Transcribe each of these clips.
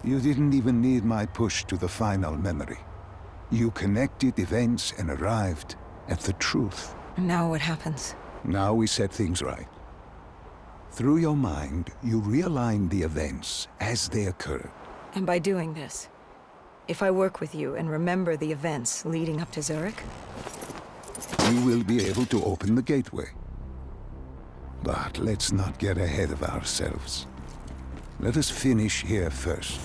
You didn't even need my push to the final memory. You connected events and arrived at the truth. And now what happens? Now we set things right. Through your mind, you realign the events as they occurred. And by doing this, if I work with you and remember the events leading up to Zurich, you will be able to open the gateway. But let's not get ahead of ourselves. Let us finish here first.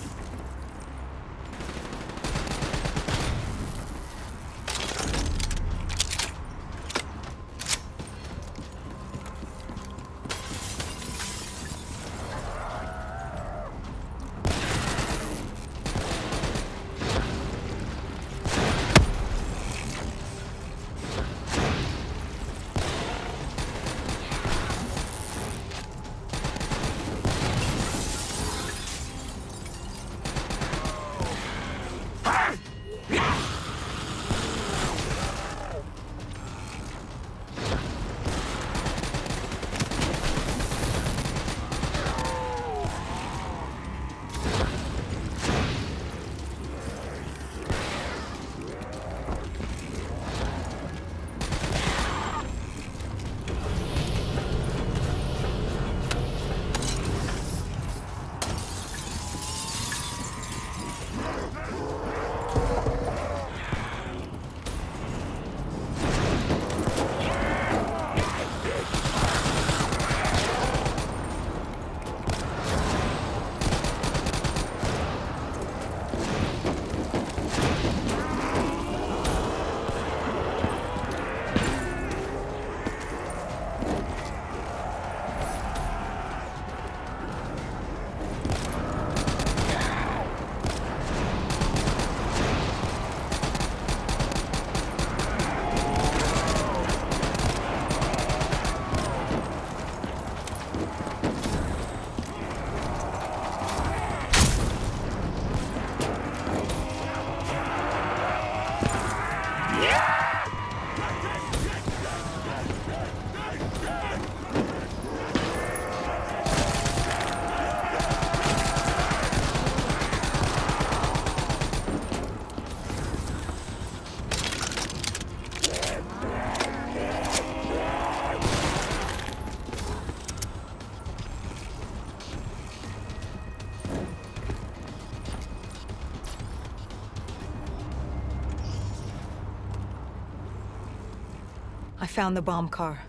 I found the bomb car.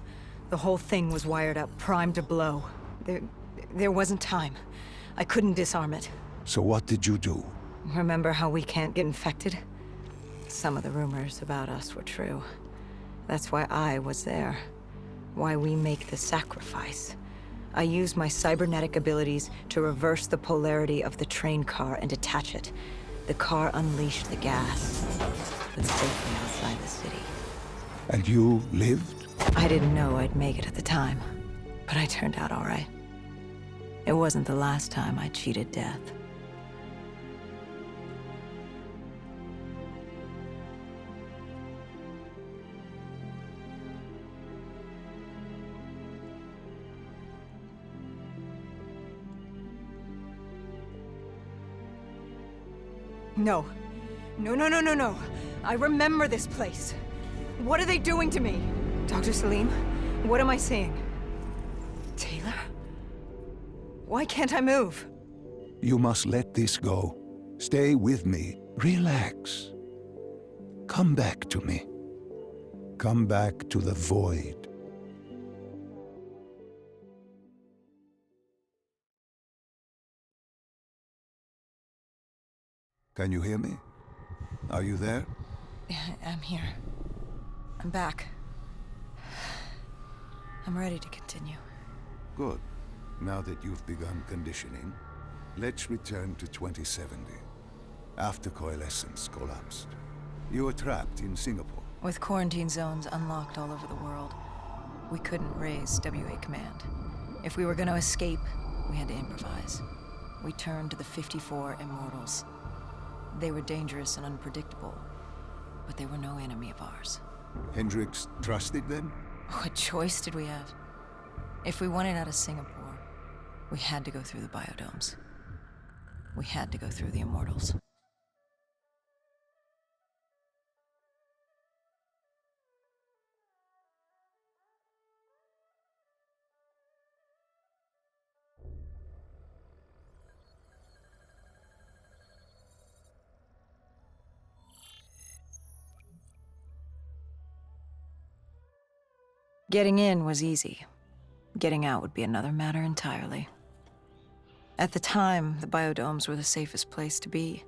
The whole thing was wired up, primed to blow. There wasn't time. I couldn't disarm it. So what did you do? Remember how we can't get infected? Some of the rumors about us were true. That's why I was there. Why we make the sacrifice. I used my cybernetic abilities to reverse the polarity of the train car and detach it. The car unleashed the gas, but safely outside the city. And you lived? I didn't know I'd make it at the time, but I turned out all right. It wasn't the last time I cheated death. No. No. I remember this place. What are they doing to me? Dr. Salim, what am I seeing? Taylor? Why can't I move? You must let this go. Stay with me. Relax. Come back to me. Come back to the void. Can you hear me? Are you there? I'm here. I'm back. I'm ready to continue. Good. Now that you've begun conditioning, let's return to 2070. After Coalescence collapsed. You were trapped in Singapore. With quarantine zones unlocked all over the world, we couldn't raise WA command. If we were going to escape, we had to improvise. We turned to the 54 Immortals. They were dangerous and unpredictable, but they were no enemy of ours. Hendricks trusted them? What choice did we have? If we wanted out of Singapore, we had to go through the biodomes. We had to go through the Immortals. Getting in was easy. Getting out would be another matter entirely. At the time, the biodomes were the safest place to be.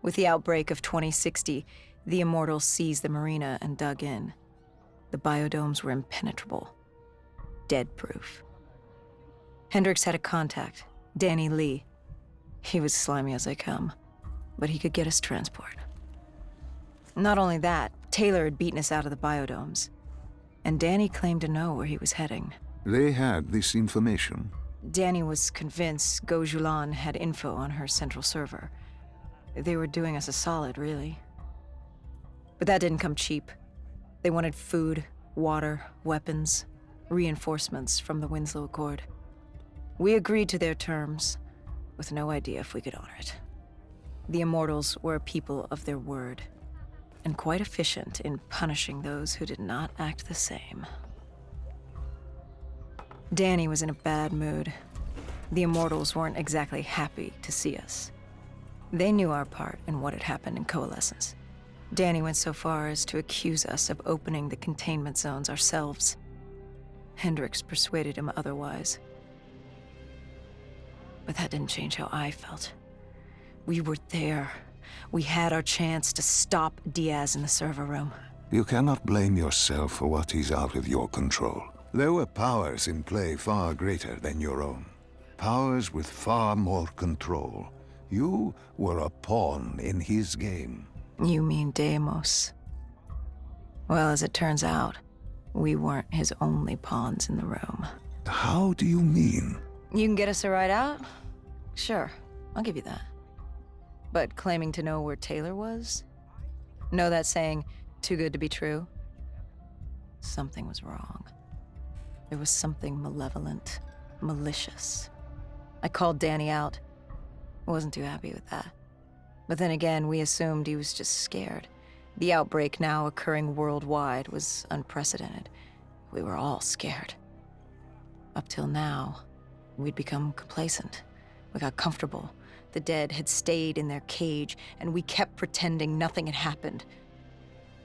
With the outbreak of 2060, the Immortals seized the marina and dug in. The biodomes were impenetrable. Dead-proof. Hendricks had a contact, Danny Lee. He was slimy as they come, but he could get us transport. Not only that, Taylor had beaten us out of the biodomes. And Danny claimed to know where he was heading. They had this information. Danny was convinced Gojulan had info on her central server. They were doing us a solid, really. But that didn't come cheap. They wanted food, water, weapons, reinforcements from the Winslow Accord. We agreed to their terms, with no idea if we could honor it. The Immortals were a people of their word, and quite efficient in punishing those who did not act the same. Danny was in a bad mood. The Immortals weren't exactly happy to see us. They knew our part in what had happened in Coalescence. Danny went so far as to accuse us of opening the containment zones ourselves. Hendricks persuaded him otherwise. But that didn't change how I felt. We were there. We had our chance to stop Diaz in the server room. You cannot blame yourself for what is out of your control. There were powers in play far greater than your own. Powers with far more control. You were a pawn in his game. You mean Deimos? Well, as it turns out, we weren't his only pawns in the room. How do you mean? You can get us a ride out? Sure, I'll give you that. But claiming to know where Taylor was? Know that saying, too good to be true? Something was wrong. There was something malevolent, malicious. I called Danny out. Wasn't too happy with that. But then again, we assumed he was just scared. The outbreak now occurring worldwide was unprecedented. We were all scared. Up till now, we'd become complacent. We got comfortable. The dead had stayed in their cage, and we kept pretending nothing had happened.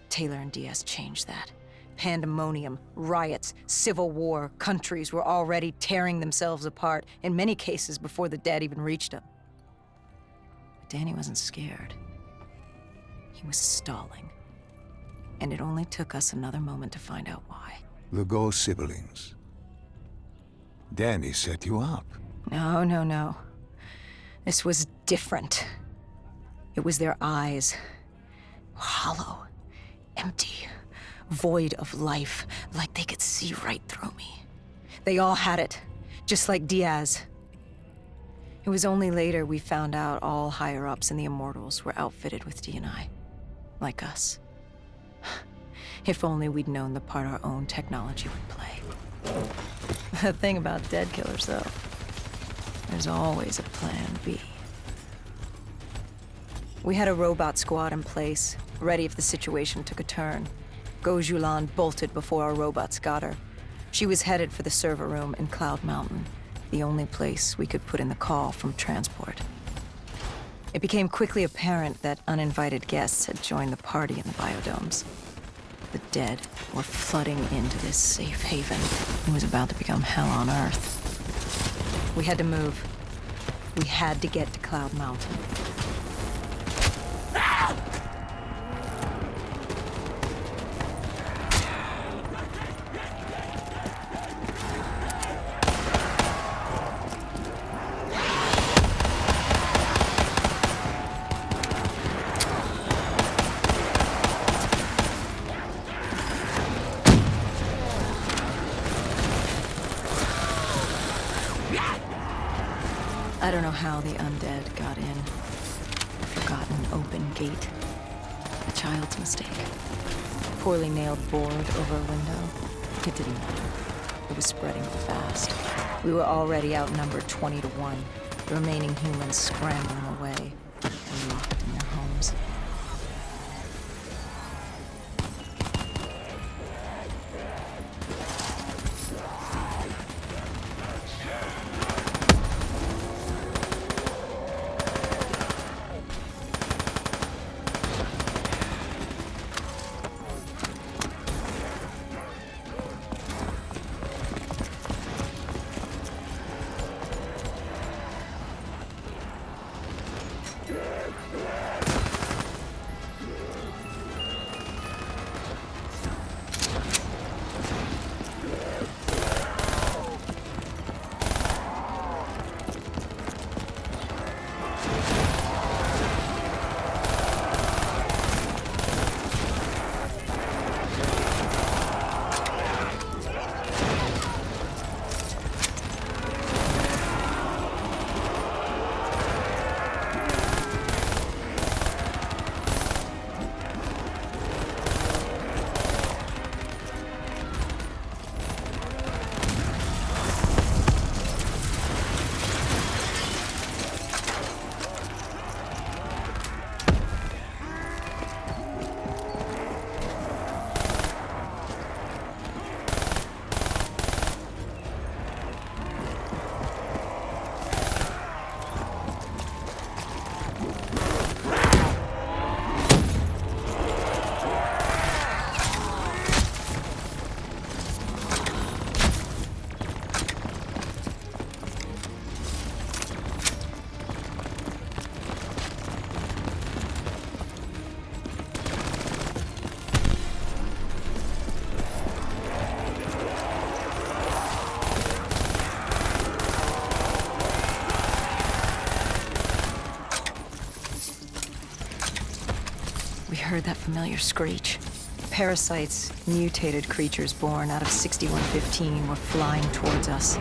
Taylor and Diaz changed that. Pandemonium, riots, civil war, countries were already tearing themselves apart, in many cases before the dead even reached them. But Danny wasn't scared. He was stalling. And it only took us another moment to find out why. The Ghost siblings. Danny set you up. No. This was different. It was their eyes. Hollow, empty, void of life, like they could see right through me. They all had it, just like Diaz. It was only later we found out all higher-ups in the Immortals were outfitted with D&I, like us. If only we'd known the part our own technology would play. The thing about dead killers, though, there's always a plan B. We had a robot squad in place, ready if the situation took a turn. Gojulan bolted before our robots got her. She was headed for the server room in Cloud Mountain, the only place we could put in the call from transport. It became quickly apparent that uninvited guests had joined the party in the biodomes. The dead were flooding into this safe haven. It was about to become hell on Earth. We had to move. We had to get to Cloud Mountain. I don't know how the undead got in. A forgotten open gate. A child's mistake. A poorly nailed board over a window. It didn't matter. It was spreading fast. We were already outnumbered 20 to 1. The remaining humans scrambling We heard that familiar screech. Parasites, mutated creatures born out of 6115, were flying towards us.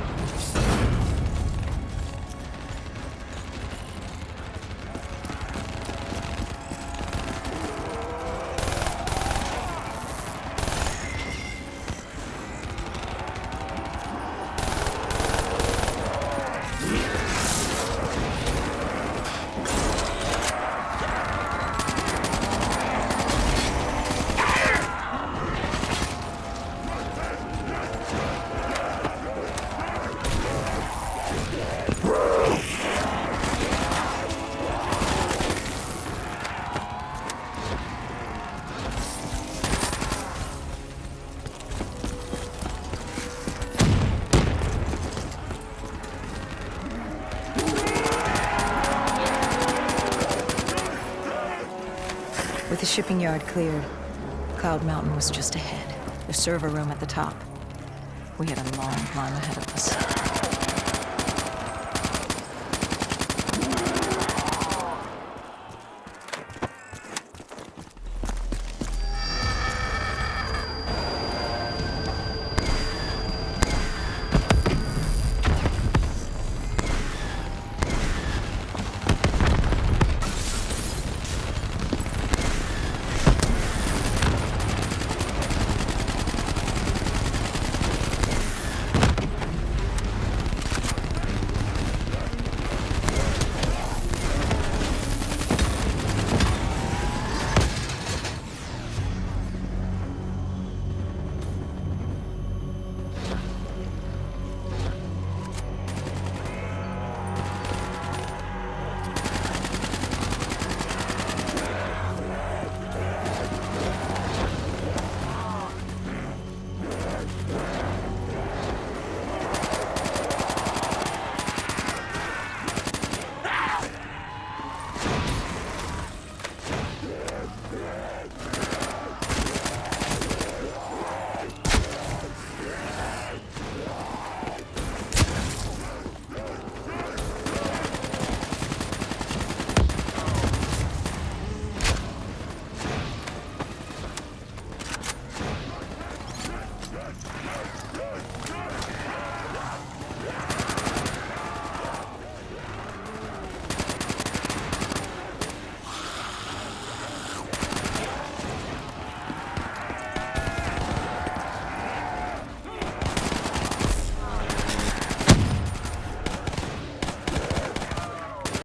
With the shipping yard cleared, Cloud Mountain was just ahead. The server room at the top. We had a long climb ahead of us.